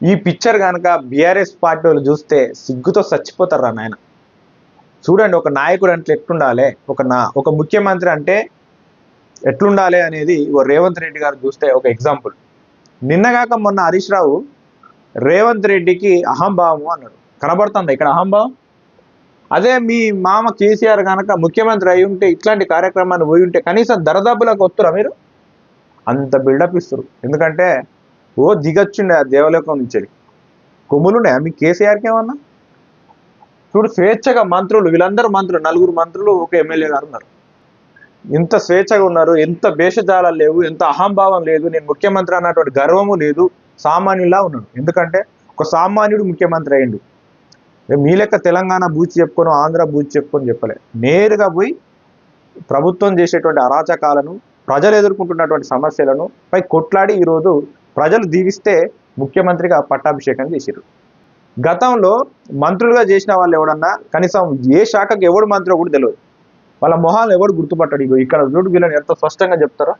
ఈ పిక్చర్ కనుక BRS party వాళ్ళు చూస్తే సిగ్గుతో చచ్చిపోతారు నాయన. చూడండి, ఒక నాయకుడు అంటే ఎట్లుండాలి, ఒక ముఖ్యమంత్రి అంటే ఎట్లుండాలి అనేది రేవంత్ రెడ్డి గారు చూస్తే ఒక ఎగ్జాంపుల్. నిన్నగాక మొన్న హరీష్ రావు రేవంత్ రెడ్డికి అహంభావము అన్నాడు. కనబడుతుంది ఇక్కడ అహంభావం. అదే మీ మామ కేసీఆర్ కనుక ముఖ్యమంత్రి అయి ఉంటే, ఇట్లాంటి కార్యక్రమాన్ని పోయి ఉంటే కనీసం దరదాపులకు వస్తురా మీరు? అంత బిల్డప్ ఇస్తారు. ఎందుకంటే దిగొచ్చుండే ఆ దేవలోకం నుంచి. కొమ్ములున్నాయా మీ కేసీఆర్కి ఏమన్నా? చూడు, స్వేచ్ఛగా మంత్రులు, వీళ్ళందరూ మంత్రులు, 4 మంత్రులు, ఒక ఎమ్మెల్యే గారు ఉన్నారు. ఎంత స్వేచ్ఛగా ఉన్నారు, ఎంత భేషజాలాలు లేవు, ఎంత అహంభావం లేదు, నేను ముఖ్యమంత్రి అన్నటువంటి గర్వము లేదు, సామాన్యులా ఉన్నాడు. ఎందుకంటే ఒక సామాన్యుడు ముఖ్యమంత్రి అయ్యిండు. మీ లెక్క తెలంగాణ బూచి చెప్పుకొని, ఆంధ్ర బూచి చెప్పుకొని చెప్పలే. నేరుగా పోయి ప్రభుత్వం చేసేటువంటి అరాచకాలను, ప్రజలు ఎదుర్కొంటున్నటువంటి సమస్యలను పై కొట్లాడి ఈరోజు ప్రజలు దీవిస్తే ముఖ్యమంత్రిగా పట్టాభిషేకం చేశారు. గతంలో మంత్రులుగా చేసిన వాళ్ళు ఎవడన్నా కనీసం ఏ శాఖకు ఎవడు మంత్రో కూడా తెలియదు. వాళ్ళ మొహాలు ఎవడు గుర్తుపట్టాడు. ఇక్కడ చూడు, వీళ్ళని ఎంత స్పష్టంగా చెప్తారో.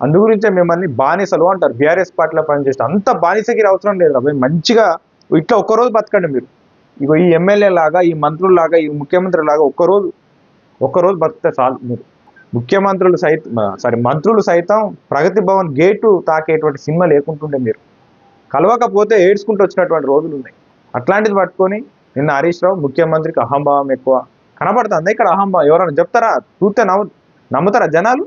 అందు గురించే మిమ్మల్ని బానిసలు అంటారు. బీఆర్ఎస్ పార్టీలో పనిచేస్తే అంత బానిసగిరి అవసరం లేదు. అవి మంచిగా ఇట్లా ఒక్కరోజు బతకండి మీరు. ఈ ఎమ్మెల్యే లాగా, ఈ మంత్రుల్లాగా, ఈ ముఖ్యమంత్రి లాగా ఒక్కరోజు బతికితే చాలు. మీరు మంత్రులు సైతం ప్రగతి భవన్ గేటు తాకేటువంటి సినిమా లేకుంటుండే. మీరు కలవకపోతే ఏడ్చుకుంటూ వచ్చినటువంటి రోజులు ఉన్నాయి. అట్లాంటిది పట్టుకొని నిన్న హరీష్ రావు ముఖ్యమంత్రికి అహంభావం ఎక్కువ కనబడుతుంది. ఇక్కడ అహంభావం ఎవరైనా చెప్తారా? చూస్తే నమ్ముతారా జనాలు?